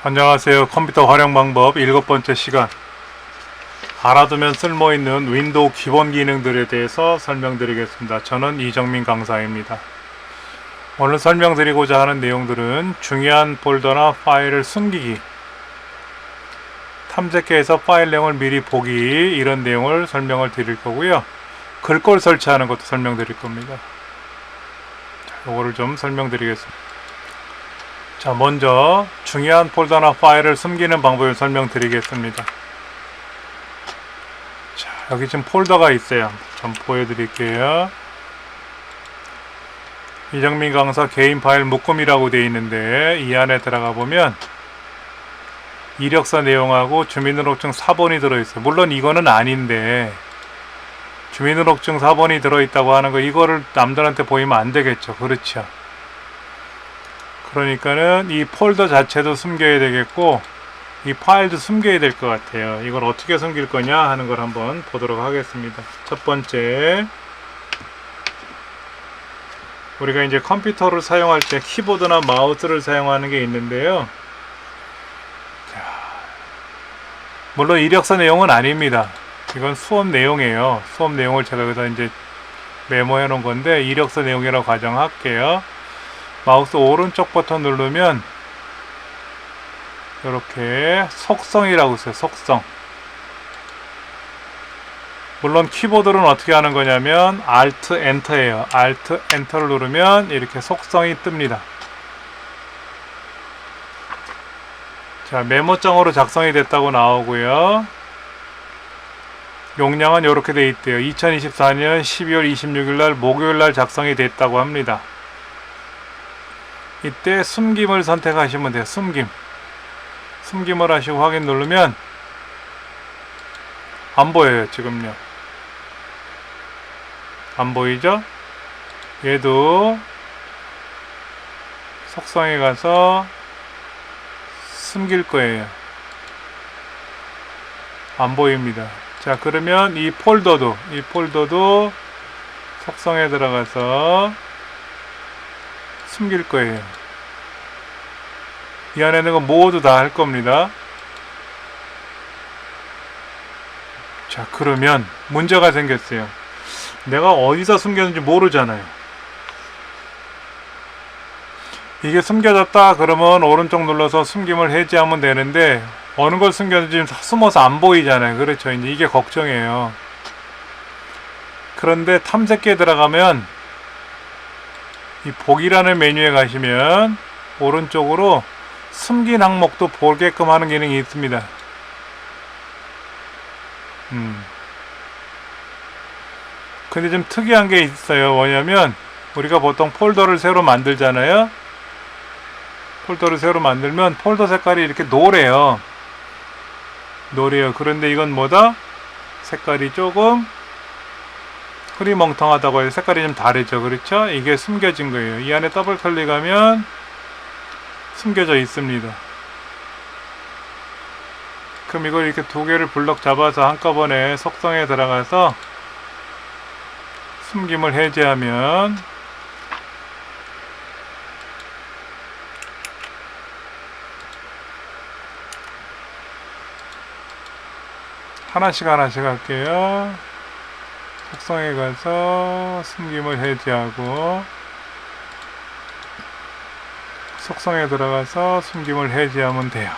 안녕하세요. 컴퓨터 활용 방법 7번째 시간. 알아두면 쓸모있는 윈도우 기본 기능들에 대해서 설명드리겠습니다. 저는 이정민 강사입니다. 오늘 설명드리고자 하는 내용들은 중요한 폴더나 파일을 숨기기, 탐색해서 파일 내용을 미리 보기, 이런 내용을 설명을 드릴 거고요. 글꼴 설치하는 것도 설명드릴 겁니다. 이거를 좀 설명드리겠습니다. 자, 먼저 중요한 폴더나 파일을 숨기는 방법을 설명드리겠습니다. 자, 여기 지금 폴더가 있어요. 좀 보여드릴게요. 이정민 강사 개인 파일 묶음이라고 되어 있는데, 이 안에 들어가 보면 이력서 내용하고 주민등록증 4번이 들어있어요. 물론 이거는 아닌데 주민등록증 4번이 들어있다고 하는 거, 이거를 남들한테 보이면 안 되겠죠. 그렇죠. 그러니까는 이 폴더 자체도 숨겨야 되겠고 이 파일도 숨겨야 될 것 같아요. 이걸 어떻게 숨길 거냐 하는 걸 한번 보도록 하겠습니다. 첫 번째, 우리가 이제 컴퓨터를 사용할 때 키보드나 마우스를 사용하는 게 있는데요. 자, 물론 이력서 내용은 아닙니다. 이건 수업 내용이에요. 수업 내용을 제가 여기서 이제 메모해 놓은 건데, 이력서 내용이라고 가정할게요. 마우스 오른쪽 버튼 누르면 이렇게 속성이라고 있어요. 속성. 물론 키보드는 어떻게 하는 거냐면 Alt Enter예요. Alt Enter를 누르면 이렇게 속성이 뜹니다. 자, 메모장으로 작성이 됐다고 나오고요. 용량은 이렇게 돼 있대요. 2024년 12월 26일 날 목요일 날 작성이 됐다고 합니다. 이때 숨김을 선택하시면 돼요. 숨김을 하시고 확인 누르면 안 보여요. 지금요. 안 보이죠? 얘도 속성에 가서 숨길 거예요. 안 보입니다. 자, 그러면 이 폴더도 속성에 들어가서 숨길 거예요. 이 안에 있는 거 모두 다 할 겁니다. 자, 그러면 문제가 생겼어요. 내가 어디서 숨겼는지 모르잖아요. 이게 숨겨졌다 그러면 오른쪽 눌러서 숨김을 해제하면 되는데, 어느 걸 숨겼는지 숨어서 안 보이잖아요. 그렇죠. 이제 이게 걱정이에요. 그런데 탐색기에 들어가면 이 보기라는 메뉴에 가시면 오른쪽으로 숨긴 항목도 보게끔 하는 기능이 있습니다. 근데 좀 특이한 게 있어요. 뭐냐면 우리가 보통 폴더를 새로 만들잖아요. 폴더를 새로 만들면 폴더 색깔이 이렇게 노래요. 그런데 이건 뭐다? 색깔이 조금 흐리멍텅하다고 해서 색깔이 좀 다르죠. 그렇죠? 이게 숨겨진 거예요. 이 안에 더블 클릭하면 숨겨져 있습니다. 그럼 이걸 이렇게 두 개를 블럭 잡아서 한꺼번에 속성에 들어가서 숨김을 해제하면 하나씩 할게요. 속성에 가서 숨김을 해제하고, 속성에 들어가서 숨김을 해제하면 돼요.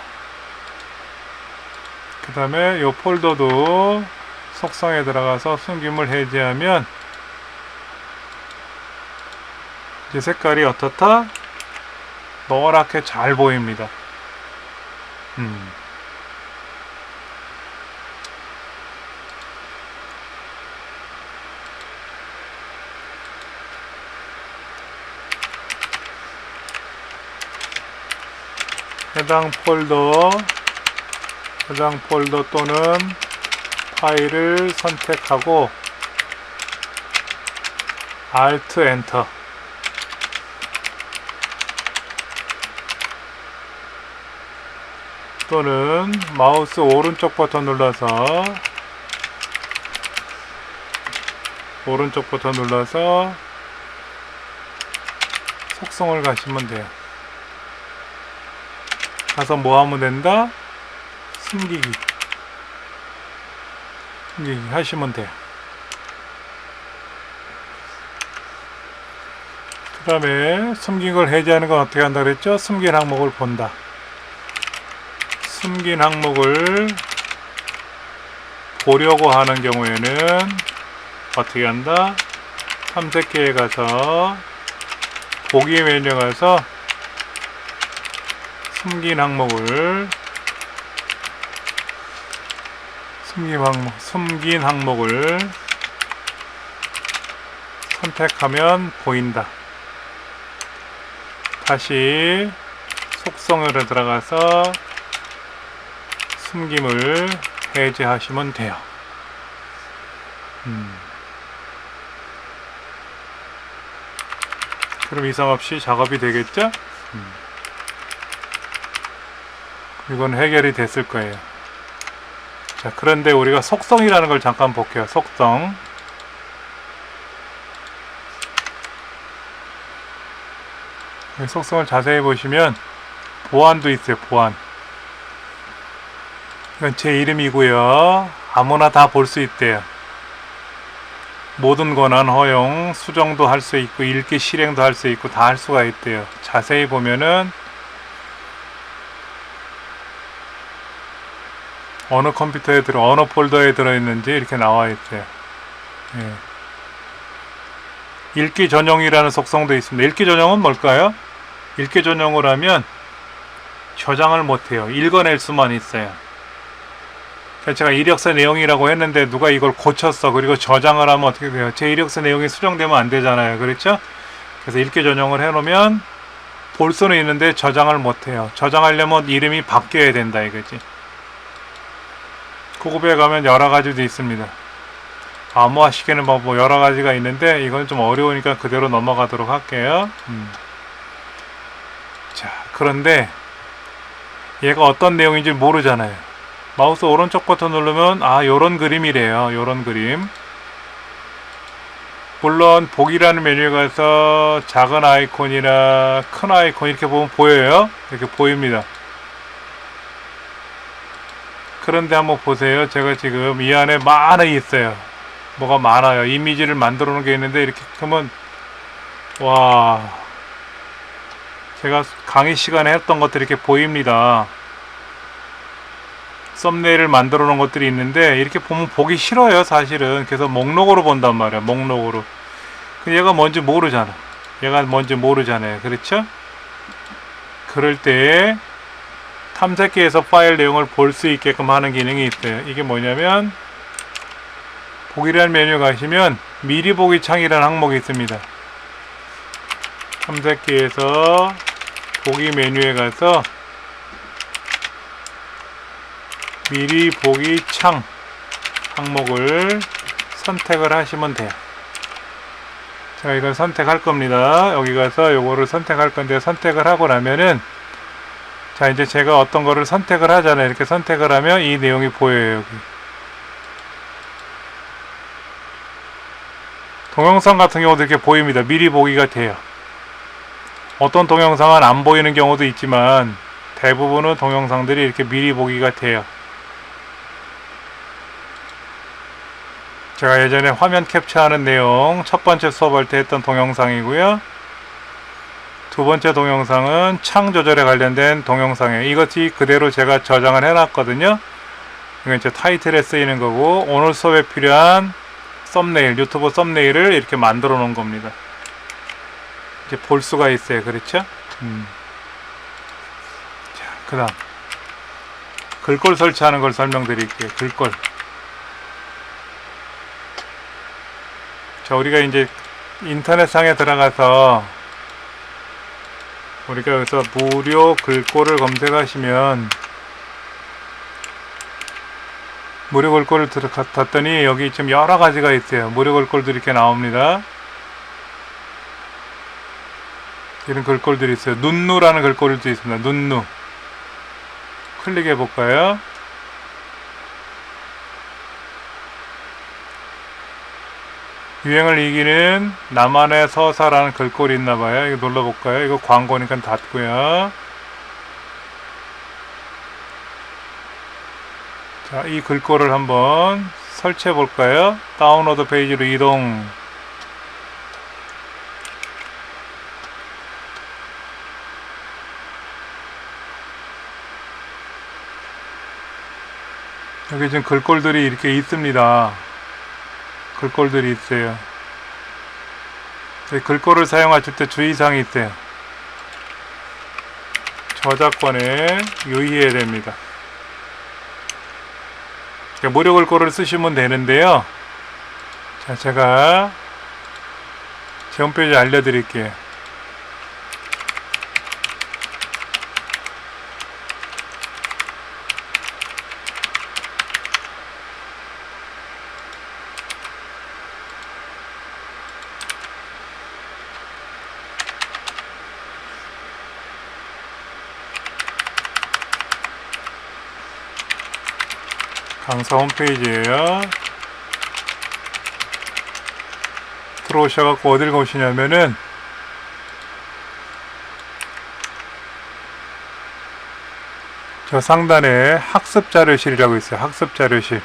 그 다음에 이 폴더도 속성에 들어가서 숨김을 해제하면 이제 색깔이 어떻다? 노랗게 잘 보입니다. 해당 폴더 또는 파일을 선택하고 Alt Enter, 또는 마우스 오른쪽 버튼 눌러서 속성을 가시면 돼요. 가서 뭐 하면 된다? 숨기기 하시면 돼요. 그 다음에 숨긴 걸 해제하는 건 어떻게 한다 그랬죠? 숨긴 항목을 본다. 숨긴 항목을 보려고 하는 경우에는 어떻게 한다? 탐색기에 가서 보기 메뉴에 가서 숨긴 항목을 선택하면 보인다. 다시 속성으로 들어가서 숨김을 해제하시면 돼요. 그럼 이상 없이 작업이 되겠죠? 이건 해결이 됐을 거예요. 자, 그런데 우리가 속성이라는 걸 잠깐 볼게요. 속성. 속성을 자세히 보시면 보안도 있어요. 보안. 이건 제 이름이고요. 아무나 다 볼 수 있대요. 모든 권한 허용, 수정도 할 수 있고 읽기 실행도 할 수 있고 다 할 수가 있대요. 자세히 보면은 어느 컴퓨터에 어느 폴더에 들어있는지 이렇게 나와 있어요. 예. 읽기 전용이라는 속성도 있습니다. 읽기 전용은 뭘까요? 읽기 전용을 하면 저장을 못해요. 읽어낼 수만 있어요. 제가 이력서 내용이라고 했는데 누가 이걸 고쳤어. 그리고 저장을 하면 어떻게 돼요? 제 이력서 내용이 수정되면 안 되잖아요. 그렇죠? 그래서 읽기 전용을 해놓으면 볼 수는 있는데 저장을 못해요. 저장하려면 이름이 바뀌어야 된다 이거지. 구급에 가면 여러 가지도 있습니다. 암호화시키는 방법 여러 가지가 있는데 이건 좀 어려우니까 그대로 넘어가도록 할게요. 자, 그런데 얘가 어떤 내용인지 모르잖아요. 마우스 오른쪽 버튼 누르면 요런 그림이래요. 요런 그림. 물론 보기라는 메뉴에 가서 작은 아이콘이나 큰 아이콘 이렇게 보면 보여요. 이렇게 보입니다. 그런데 한번 보세요. 제가 지금 이 안에 많이 있어요. 뭐가 많아요. 이미지를 만들어 놓은 게 있는데 이렇게 하면 와, 제가 강의 시간에 했던 것들이 이렇게 보입니다. 썸네일을 만들어 놓은 것들이 있는데 이렇게 보면 보기 싫어요. 사실은. 그래서 목록으로 본단 말이야. 목록으로. 근데 얘가 뭔지 모르잖아. 그렇죠? 그럴 때 탐색기에서 파일 내용을 볼 수 있게끔 하는 기능이 있어요. 이게 뭐냐면 보기라는 메뉴 가시면 미리 보기 창이라는 항목이 있습니다. 탐색기에서 보기 메뉴에 가서 미리 보기 창 항목을 선택을 하시면 돼요. 제가 이걸 선택할 겁니다. 여기 가서 요거를 선택할 건데 선택을 하고 나면은 자, 이제 제가 어떤 거를 선택을 하잖아요. 이렇게 선택을 하면 이 내용이 보여요. 여기. 동영상 같은 경우도 이렇게 보입니다. 미리 보기가 돼요. 어떤 동영상은 안 보이는 경우도 있지만 대부분은 동영상들이 이렇게 미리 보기가 돼요. 제가 예전에 화면 캡처하는 내용 첫 번째 수업할 때 했던 동영상이고요. 두 번째 동영상은 창 조절에 관련된 동영상이에요. 이것이 그대로 제가 저장을 해놨거든요. 이건 이제 타이틀에 쓰이는 거고 오늘 수업에 필요한 썸네일, 유튜브 썸네일을 이렇게 만들어 놓은 겁니다. 이제 볼 수가 있어요. 그렇죠? 자, 그 다음 글꼴 설치하는 걸 설명드릴게요. 글꼴. 자, 우리가 이제 인터넷상에 들어가서 우리가 여기서 무료 글꼴을 검색하시면 무료 글꼴을 들어갔더니 여기 지금 여러 가지가 있어요. 무료 글꼴들이 이렇게 나옵니다. 이런 글꼴들이 있어요. 눈누라는 글꼴도 있습니다. 눈누. 클릭해 볼까요? 유행을 이기는 나만의 서사라는 글꼴이 있나봐요. 이거 눌러볼까요? 이거 광고니까 닫고요. 자, 이 글꼴을 한번 설치해 볼까요? 다운로드 페이지로 이동. 여기 지금 글꼴들이 이렇게 있습니다. 글꼴들이 있어요. 글꼴을 사용하실 때 주의사항이 있어요. 저작권에 유의해야 됩니다. 무료 글꼴을 쓰시면 되는데요. 자, 제가 제 홈페이지 알려드릴게요. 강사 홈페이지에요. 들어오셔갖고 어딜 가시냐면은 저 상단에 학습 자료실이라고 있어요. 학습 자료실.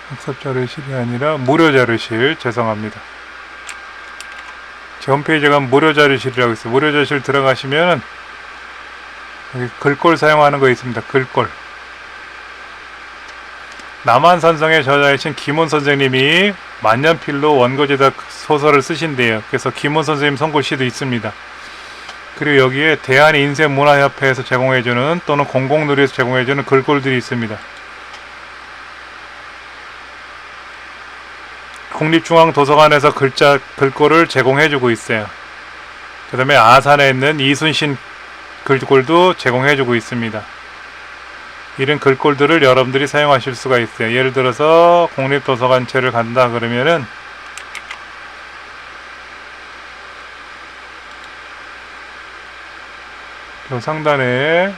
학습 자료실이 아니라 무료 자료실. 죄송합니다. 제 홈페이지가 무료 자료실이라고 있어요. 무료 자료실 들어가시면 여기 글꼴 사용하는 거 있습니다. 글꼴. 남한산성의 저자이신 김훈 선생님이 만년필로 원고지다 소설을 쓰신대요. 그래서 김훈 선생님 손글씨도 있습니다. 그리고 여기에 대한인쇄문화협회에서 제공해주는 또는 공공누리에서 제공해주는 글꼴들이 있습니다. 국립중앙도서관에서 글꼴을 제공해주고 있어요. 그 다음에 아산에 있는 이순신 글꼴도 제공해주고 있습니다. 이런 글꼴들을 여러분들이 사용하실 수가 있어요. 예를 들어서 국립도서관체를 간다 그러면은 요 상단에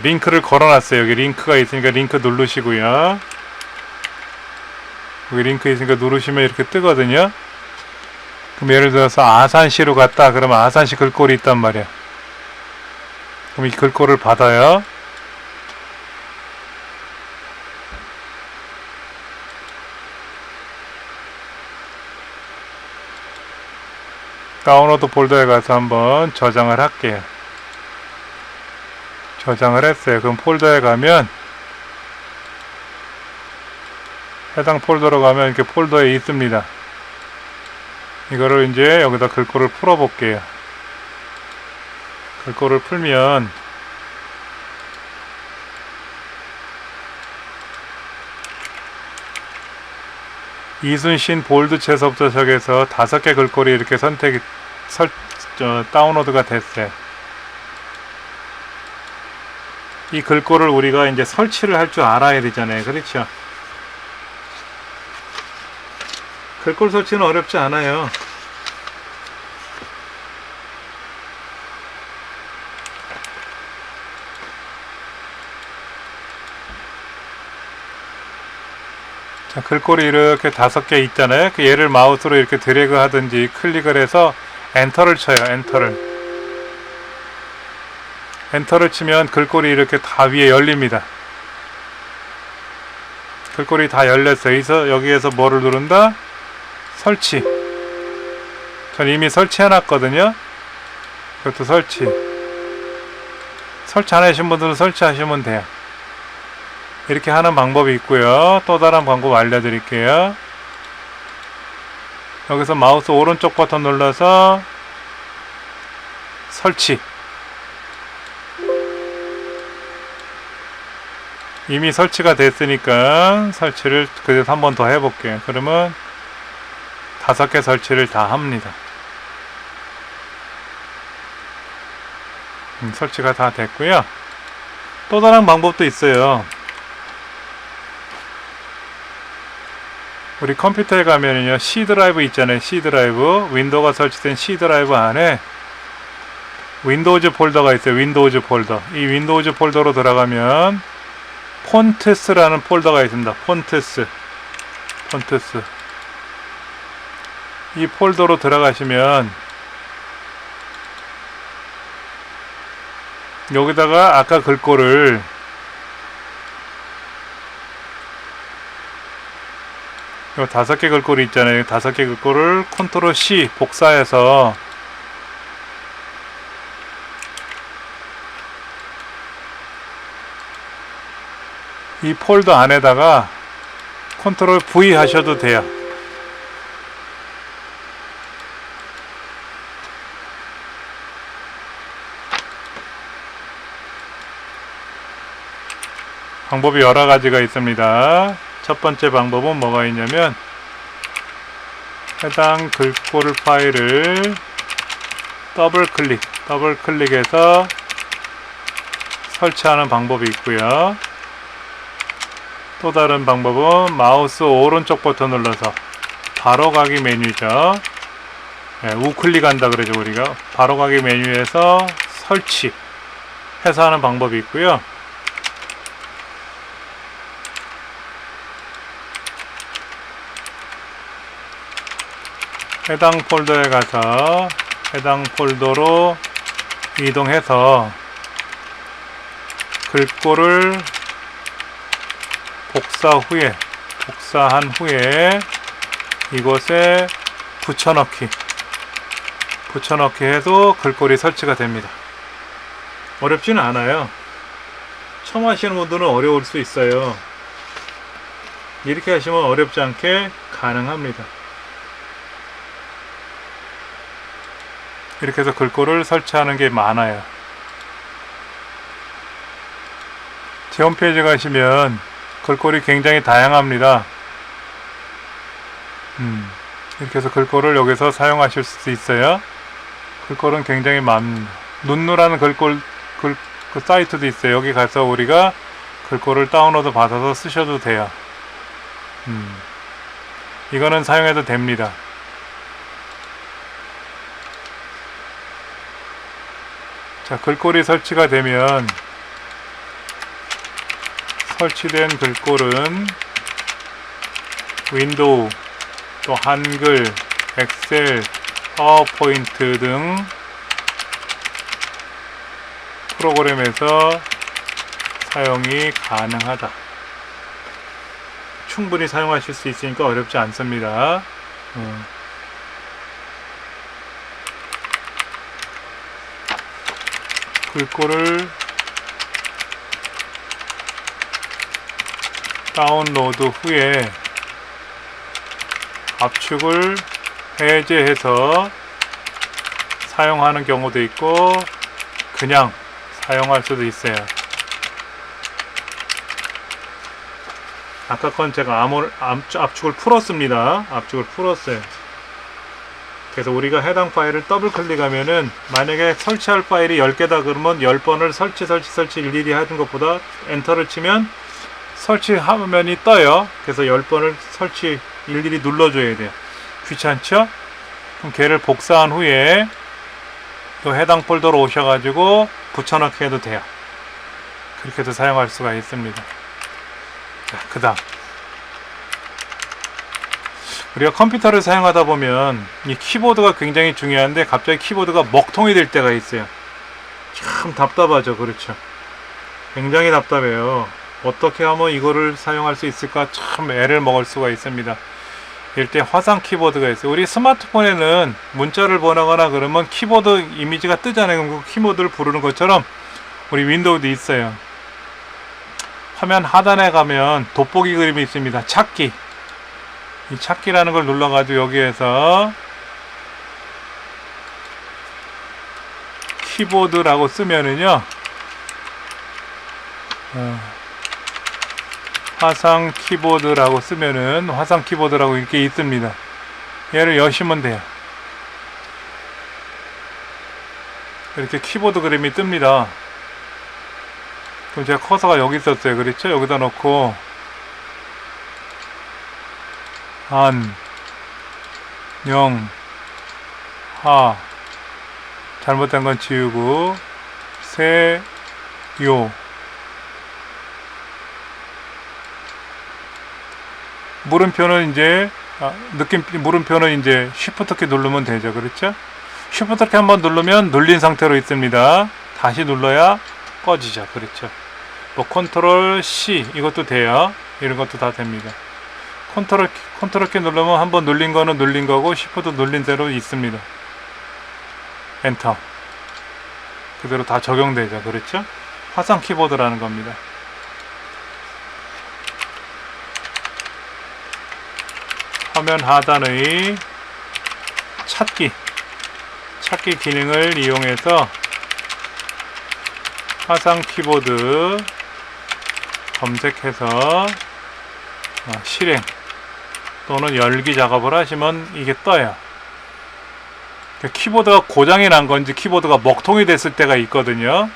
링크를 걸어놨어요. 여기 링크가 있으니까 링크 누르시고요. 여기 링크 있으니까 누르시면 이렇게 뜨거든요. 그럼 예를 들어서 아산시로 갔다 그러면 아산시 글꼴이 있단 말이야. 그럼 이 글꼴을 받아요. 다운로드 폴더에 가서 한번 저장을 할게요. 저장을 했어요. 그럼 폴더에 가면 해당 폴더로 가면 이렇게 폴더에 있습니다. 이거를 이제 여기다 글꼴을 풀어 볼게요. 글꼴을 풀면 이순신 볼드체서부터 시작해서 5개 글꼴이 이렇게 다운로드가 됐어요. 이 글꼴을 우리가 이제 설치를 할 줄 알아야 되잖아요. 그렇죠? 글꼴 설치는 어렵지 않아요. 자, 글꼴이 이렇게 5개 있잖아요. 그 얘를 마우스로 이렇게 드래그 하든지 클릭을 해서 엔터를 쳐요. 엔터를 치면 글꼴이 이렇게 다 위에 열립니다. 글꼴이 다 열렸어요. 그래서 여기에서 뭐를 누른다? 설치. 전 이미 설치해 놨거든요. 이것도 설치 안 하신 분들은 설치하시면 돼요. 이렇게 하는 방법이 있고요. 또 다른 방법 알려드릴게요. 여기서 마우스 오른쪽 버튼 눌러서 설치. 이미 설치가 됐으니까 설치를 그래서 한 번 더 해볼게요. 그러면 5개 설치를 다 합니다. 설치가 다 됐고요. 또 다른 방법도 있어요. 우리 컴퓨터에 가면은요, C 드라이브 있잖아요. C 드라이브. 윈도우가 설치된 C 드라이브 안에 윈도우즈 폴더가 있어요. 윈도우즈 폴더. 이 윈도우즈 폴더로 들어가면 폰트스라는 폴더가 있습니다. 폰트스. 이 폴더로 들어가시면 여기다가 아까 글꼴을 요 5개 글꼴이 있잖아요. 5개 글꼴을 컨트롤 C 복사해서 이 폴더 안에다가 컨트롤 V 하셔도 돼요. 방법이 여러 가지가 있습니다. 첫 번째 방법은 뭐가 있냐면 해당 글꼴 파일을 더블 클릭해서 설치하는 방법이 있고요. 또 다른 방법은 마우스 오른쪽 버튼 눌러서 바로가기 메뉴죠. 네, 우클릭한다 그러죠. 우리가 바로가기 메뉴에서 설치 해서 하는 방법이 있고요. 해당 폴더에 가서 해당 폴더로 이동해서 글꼴을 복사한 후에 이곳에 붙여넣기 해도 글꼴이 설치가 됩니다. 어렵지는 않아요. 처음 하시는 분들은 어려울 수 있어요. 이렇게 하시면 어렵지 않게 가능합니다. 이렇게 해서 글꼴을 설치하는 게 많아요. 제 홈페이지 가시면 글꼴이 굉장히 다양합니다. 이렇게 해서 글꼴을 여기서 사용하실 수 있어요. 글꼴은 굉장히 많습니다. 눈누라는 글꼴 그 사이트도 있어요. 여기 가서 우리가 글꼴을 다운로드 받아서 쓰셔도 돼요. 이거는 사용해도 됩니다. 자, 글꼴이 설치가 되면 설치된 글꼴은 윈도우, 또 한글, 엑셀, 파워포인트 등 프로그램에서 사용이 가능하다. 충분히 사용하실 수 있으니까 어렵지 않습니다. 글꼴을 다운로드 후에 압축을 해제해서 사용하는 경우도 있고 그냥 사용할 수도 있어요. 아까 건 제가 압축을 풀었습니다. 압축을 풀었어요. 그래서 우리가 해당 파일을 더블 클릭하면은 만약에 설치할 파일이 10개다 그러면 10번을 설치 일일이 하는 것보다 엔터를 치면 설치 화면이 떠요. 그래서 10번을 설치 일일이 눌러줘야 돼요. 귀찮죠? 그럼 걔를 복사한 후에 또 해당 폴더로 오셔가지고 붙여넣기 해도 돼요. 그렇게 해서 사용할 수가 있습니다. 자, 그 다음 우리가 컴퓨터를 사용하다 보면 이 키보드가 굉장히 중요한데 갑자기 키보드가 먹통이 될 때가 있어요. 참 답답하죠. 그렇죠. 굉장히 답답해요. 어떻게 하면 이거를 사용할 수 있을까 참 애를 먹을 수가 있습니다. 이럴 때 화상 키보드가 있어요. 우리 스마트폰에는 문자를 보내거나 그러면 키보드 이미지가 뜨잖아요. 그 키보드를 부르는 것처럼 우리 윈도우도 있어요. 화면 하단에 가면 돋보기 그림이 있습니다. 찾기. 이 찾기라는 걸 눌러가지고 여기에서 키보드라고 쓰면은요, 화상 키보드라고 쓰면은 화상 키보드라고 이렇게 있습니다. 얘를 여시면 돼요. 이렇게 키보드 그림이 뜹니다. 그럼 제가 커서가 여기 있었어요. 그렇죠? 여기다 놓고 안, 영, 하, 잘못된 건 지우고 세, 요. 물음표는 이제 물음표는 이제 쉬프트 키 누르면 되죠. 그렇죠? 쉬프트 키 한번 누르면 눌린 상태로 있습니다. 다시 눌러야 꺼지죠. 그렇죠. 뭐 컨트롤 C 이것도 돼요. 이런 것도 다 됩니다. 컨트롤 키 누르면 한번 눌린 거는 눌린 거고 시프트 눌린 대로 있습니다. 엔터. 그대로 다 적용되죠. 그렇죠? 화상 키보드라는 겁니다. 화면 하단의 찾기 기능을 이용해서 화상 키보드 검색해서 실행 또는 열기 작업을 하시면 이게 떠요. 키보드가 고장이 난 건지 키보드가 먹통이 됐을 때가 있거든요.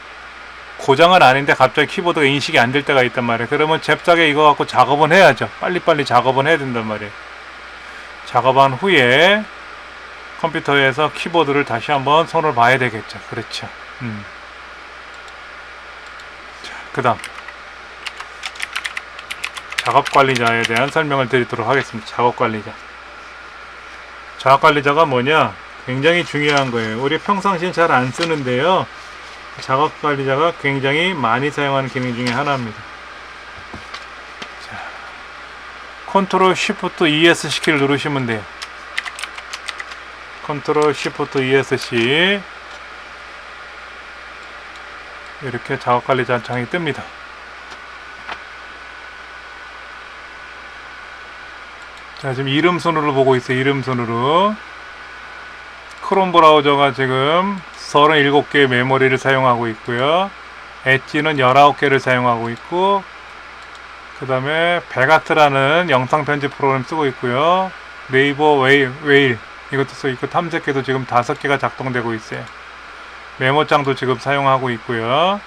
고장은 아닌데 갑자기 키보드가 인식이 안 될 때가 있단 말이에요. 그러면 잽싸게 이거 갖고 작업은 해야죠. 빨리빨리 작업은 해야 된단 말이에요. 작업한 후에 컴퓨터에서 키보드를 다시 한번 손을 봐야 되겠죠. 그렇죠. 자, 그 다음 작업관리자에 대한 설명을 드리도록 하겠습니다. 작업관리자가 뭐냐? 굉장히 중요한 거예요. 우리 평상시엔 잘 안 쓰는데요. 작업관리자가 굉장히 많이 사용하는 기능 중에 하나입니다. 자, 컨트롤 쉬프트 ESC 키를 누르시면 돼요. 컨트롤 쉬프트 ESC 이렇게 작업관리자 창이 뜹니다. 자, 지금 이름 순으로 보고 있어요. 이름 순으로. 크롬 브라우저가 지금 37개의 메모리를 사용하고 있고요. 엣지는 19개를 사용하고 있고, 그 다음에 베가트라는 영상 편집 프로그램 쓰고 있고요. 네이버 웨일 이것도 쓰고 있고, 탐색기도 지금 5개가 작동되고 있어요. 메모장도 지금 사용하고 있고요.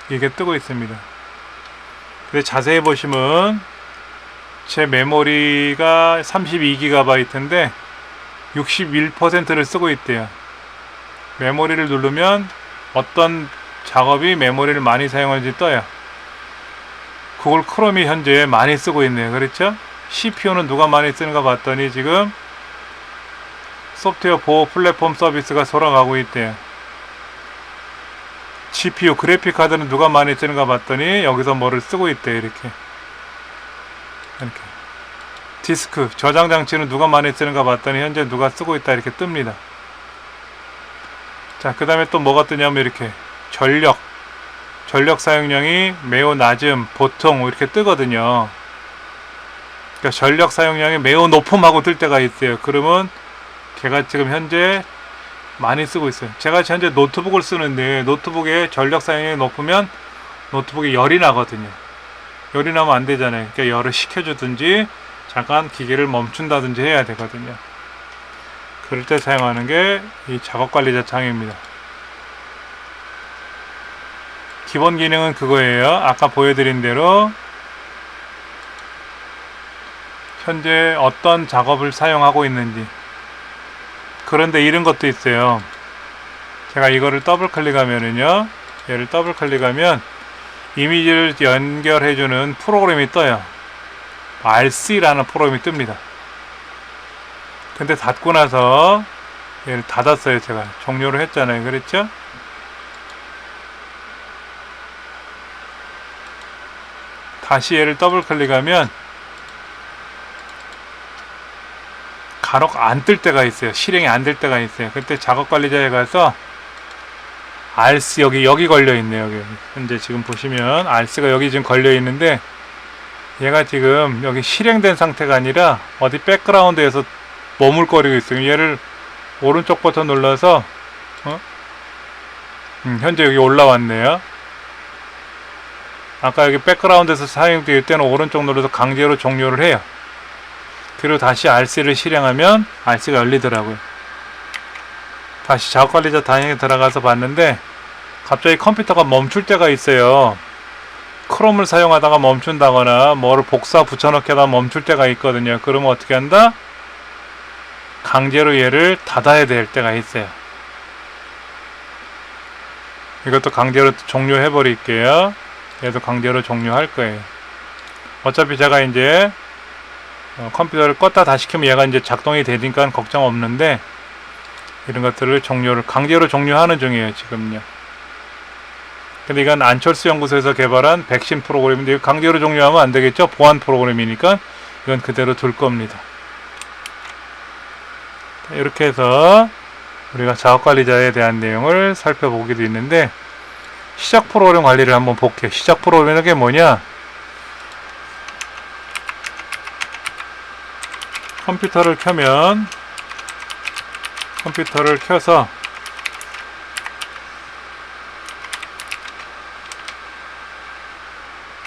이게 뜨고 있습니다. 근데 자세히 보시면 제 메모리가 32GB인데 61%를 쓰고 있대요. 메모리를 누르면 어떤 작업이 메모리를 많이 사용하는지 떠요. 구글 크롬이 현재 많이 쓰고 있네요. 그렇죠? CPU는 누가 많이 쓰는가 봤더니 지금 소프트웨어 보호 플랫폼 서비스가 돌아가고 있대요. GPU 그래픽 카드는 누가 많이 쓰는가 봤더니 여기서 뭐를 쓰고 있대요. 이렇게 디스크 저장 장치는 누가 많이 쓰는가 봤더니 현재 누가 쓰고 있다 이렇게 뜹니다. 자, 그 다음에 또 뭐가 뜨냐면 이렇게 전력 사용량이 매우 낮음, 보통 이렇게 뜨거든요. 그러니까 전력 사용량이 매우 높음 하고 뜰 때가 있어요. 그러면 걔가 지금 현재 많이 쓰고 있어요. 제가 현재 노트북을 쓰는데 노트북에 전력 사용량이 높으면 노트북에 열이 나거든요. 열이 나면 안 되잖아요. 그러니까 열을 식혀주든지 잠깐 기계를 멈춘다든지 해야 되거든요. 그럴 때 사용하는 게 이 작업관리자 창입니다. 기본 기능은 그거예요. 아까 보여드린 대로 현재 어떤 작업을 사용하고 있는지. 그런데 이런 것도 있어요. 제가 이거를 더블 클릭하면은요, 얘를 더블 클릭하면 이미지를 연결해주는 프로그램이 떠요. RC라는 프로그램이 뜹니다. 근데 닫고 나서 얘를 닫았어요. 제가 종료를 했잖아요. 그랬죠? 다시 얘를 더블 클릭하면 간혹 안 뜰 때가 있어요. 실행이 안 될 때가 있어요. 그때 작업관리자에 가서 RC 여기 걸려 있네요. 여기 현재 지금 보시면 RC가 여기 지금 걸려 있는데 얘가 지금 여기 실행된 상태가 아니라 어디 백그라운드에서 머물거리고 있어요. 얘를 오른쪽 버튼 눌러서 현재 여기 올라왔네요. 아까 여기 백그라운드에서 사용될 때는 오른쪽 눌러서 강제로 종료를 해요. 그리고 다시 RC를 실행하면 RC가 열리더라고요. 다시 작업관리자 다행히 들어가서 봤는데 갑자기 컴퓨터가 멈출 때가 있어요. 크롬을 사용하다가 멈춘다거나 뭐를 복사 붙여넣기 하다가 멈출 때가 있거든요. 그러면 어떻게 한다? 강제로 얘를 닫아야 될 때가 있어요. 이것도 강제로 종료해 버릴게요. 얘도 강제로 종료할 거예요. 어차피 제가 이제 컴퓨터를 껐다 다시 켜면 얘가 이제 작동이 되니까 걱정 없는데 이런 것들을 강제로 종료하는 중이에요. 지금요. 근데 이건 안철수 연구소에서 개발한 백신 프로그램인데 강제로 종료하면 안 되겠죠? 보안 프로그램이니까 이건 그대로 둘 겁니다. 이렇게 해서 우리가 작업관리자에 대한 내용을 살펴보기도 있는데, 시작 프로그램 관리를 한번 볼게요. 시작 프로그램은 게 뭐냐? 컴퓨터를 켜면, 컴퓨터를 켜서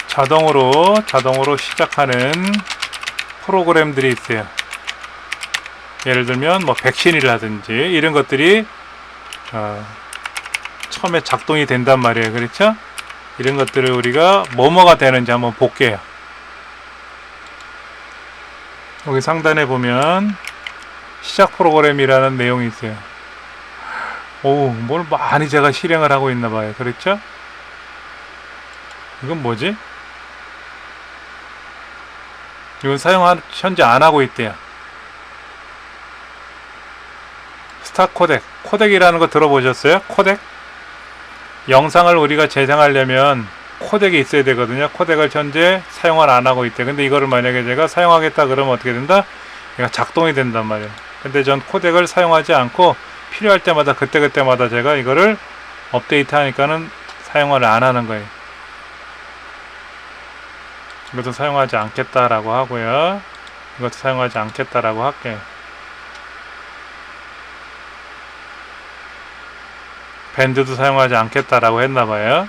자동으로 시작하는 프로그램들이 있어요. 예를 들면 뭐 백신이라든지 이런 것들이 처음에 작동이 된단 말이에요. 그렇죠? 이런 것들을 우리가 뭐뭐가 되는지 한번 볼게요. 여기 상단에 보면 시작 프로그램이라는 내용이 있어요. 오, 뭘 많이 제가 실행을 하고 있나 봐요. 그렇죠? 이건 뭐지? 이건 현재 안 하고 있대요. 스타 코덱이라는 거 들어보셨어요? 코덱? 영상을 우리가 재생하려면 코덱이 있어야 되거든요. 코덱을 현재 사용을 안 하고 있대. 근데 이거를 만약에 제가 사용하겠다 그러면 어떻게 된다? 얘가 작동이 된단 말이에요. 근데 전 코덱을 사용하지 않고 필요할 때마다 그때마다 제가 이거를 업데이트 하니까는 사용을 안 하는 거예요. 이것도 사용하지 않겠다라고 하고요. 이것도 사용하지 않겠다라고 할게요. 밴드도 사용하지 않겠다라고 했나봐요.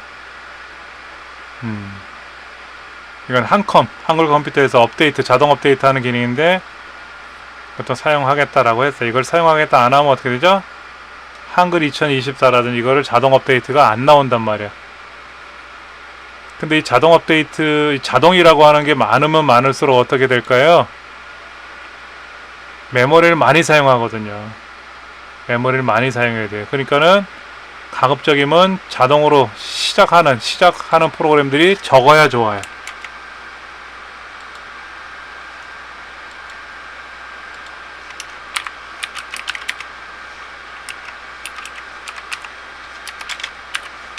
이건 한글 컴퓨터에서 자동 업데이트 하는 기능인데, 그것도 사용하겠다라고 했어요. 이걸 사용하겠다 안 하면 어떻게 되죠? 한글 2024라든지 이거를 자동 업데이트가 안 나온단 말이야. 근데 이 자동 업데이트, 자동이라고 하는 게 많으면 많을수록 어떻게 될까요? 메모리를 많이 사용하거든요. 메모리를 많이 사용해야 돼요. 그러니까는 가급적이면 자동으로 시작하는 프로그램들이 적어야 좋아요.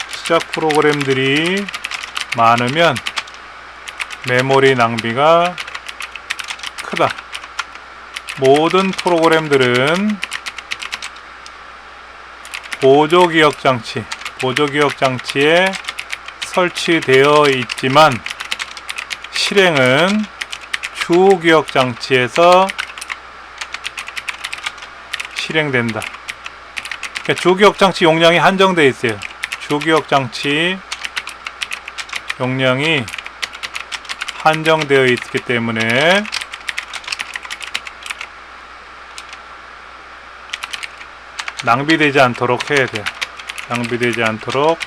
시작 프로그램들이 많으면 메모리 낭비가 크다. 모든 프로그램들은 보조기억장치에 설치되어 있지만 실행은 주기억장치에서 실행된다. 그러니까 주기억장치 용량이 한정되어 있어요. 주기억장치 용량이 한정되어 있기 때문에 낭비되지 않도록 해야 돼요. 낭비되지 않도록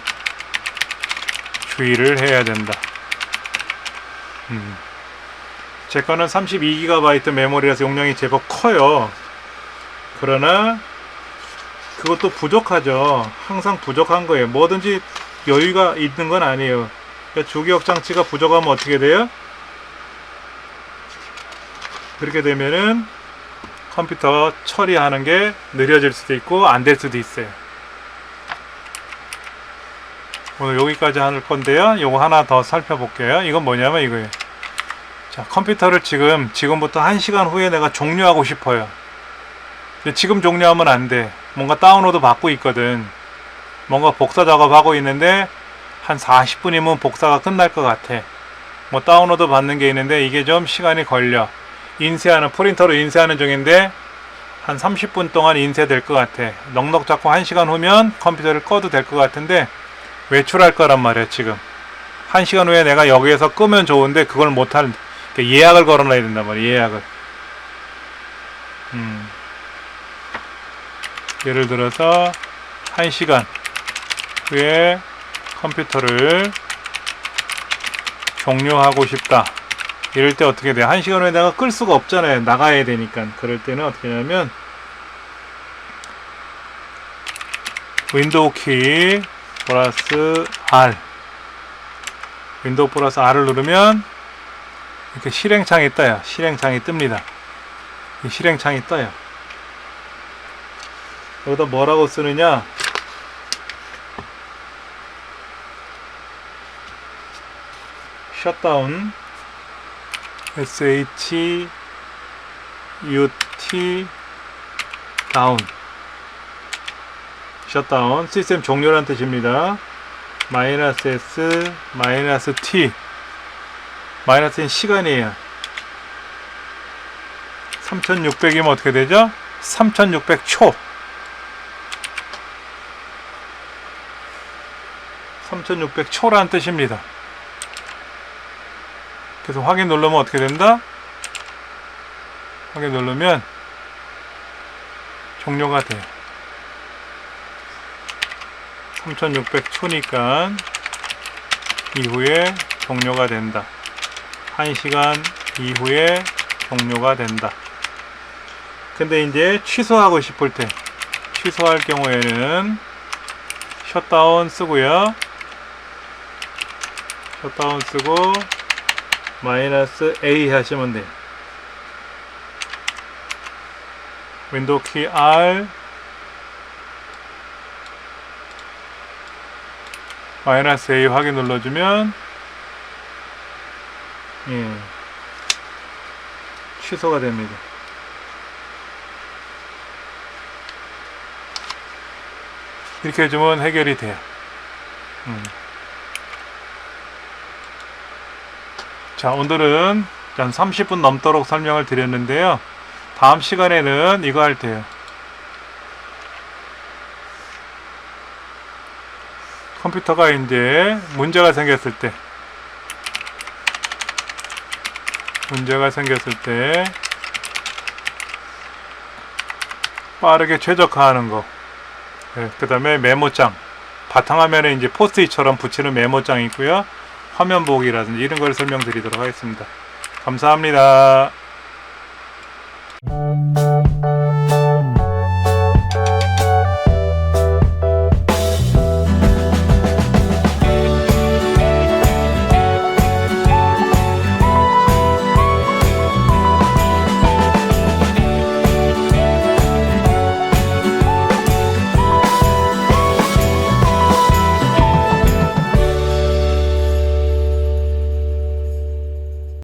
주의를 해야 된다. 제 거는 32GB 메모리라서 용량이 제법 커요. 그러나 그것도 부족하죠. 항상 부족한 거예요. 뭐든지 여유가 있는 건 아니에요. 그러니까 주기억 장치가 부족하면 어떻게 돼요? 그렇게 되면은 컴퓨터 처리하는 게 느려질 수도 있고 안 될 수도 있어요. 오늘 여기까지 할 건데요. 요거 하나 더 살펴볼게요. 이건 뭐냐면 이거예요. 자, 컴퓨터를 지금부터 1시간 후에 내가 종료하고 싶어요. 지금 종료하면 안 돼. 뭔가 다운로드 받고 있거든. 뭔가 복사 작업하고 있는데 한 40분이면 복사가 끝날 것 같아. 뭐 다운로드 받는 게 있는데 이게 좀 시간이 걸려. 프린터로 인쇄하는 중인데 한 30분 동안 인쇄될 것 같아. 넉넉 잡고 1시간 후면 컴퓨터를 꺼도 될 것 같은데 외출할 거란 말이야. 지금 1시간 후에 내가 여기에서 끄면 좋은데 그걸 못할, 예약을 걸어놔야 된단 말이야. 예약을. 예를 들어서 1시간 후에 컴퓨터를 종료하고 싶다. 이럴 때 어떻게 돼? 1시간 후에 내가 끌 수가 없잖아요. 나가야 되니까. 그럴 때는 어떻게 하냐면 윈도우 키 플러스 R, 윈도우 플러스 R을 누르면 이렇게 실행창이 떠요. 실행창이 뜹니다. 이 실행창이 떠요. 여기다 뭐라고 쓰느냐? 셧다운 SHUT 다운 셧다운 시스템 종료란 뜻입니다. -S -T -T는 시간이에요. 3600이면 어떻게 되죠? 3600초 3600초라는 뜻입니다. 그래서 확인 누르면 어떻게 된다? 확인 누르면 종료가 돼요. 3600초니까 이후에 종료가 된다. 1시간 이후에 종료가 된다. 근데 이제 취소하고 싶을 때, 취소할 경우에는 셧다운 쓰고요. 셧다운 쓰고 -A 하시면 돼요. 윈도우 키 R -A 확인 눌러주면 취소가 됩니다. 이렇게 해주면 해결이 돼요. 자, 오늘은 한 30분 넘도록 설명을 드렸는데요. 다음 시간에는 이거 할 때요. 컴퓨터가 이제 문제가 생겼을 때 빠르게 최적화하는 거, 그 다음에 메모장, 바탕화면에 이제 포스트잇처럼 붙이는 메모장이 있고요. 화면 보기라든지 이런 걸 설명드리도록 하겠습니다. 감사합니다.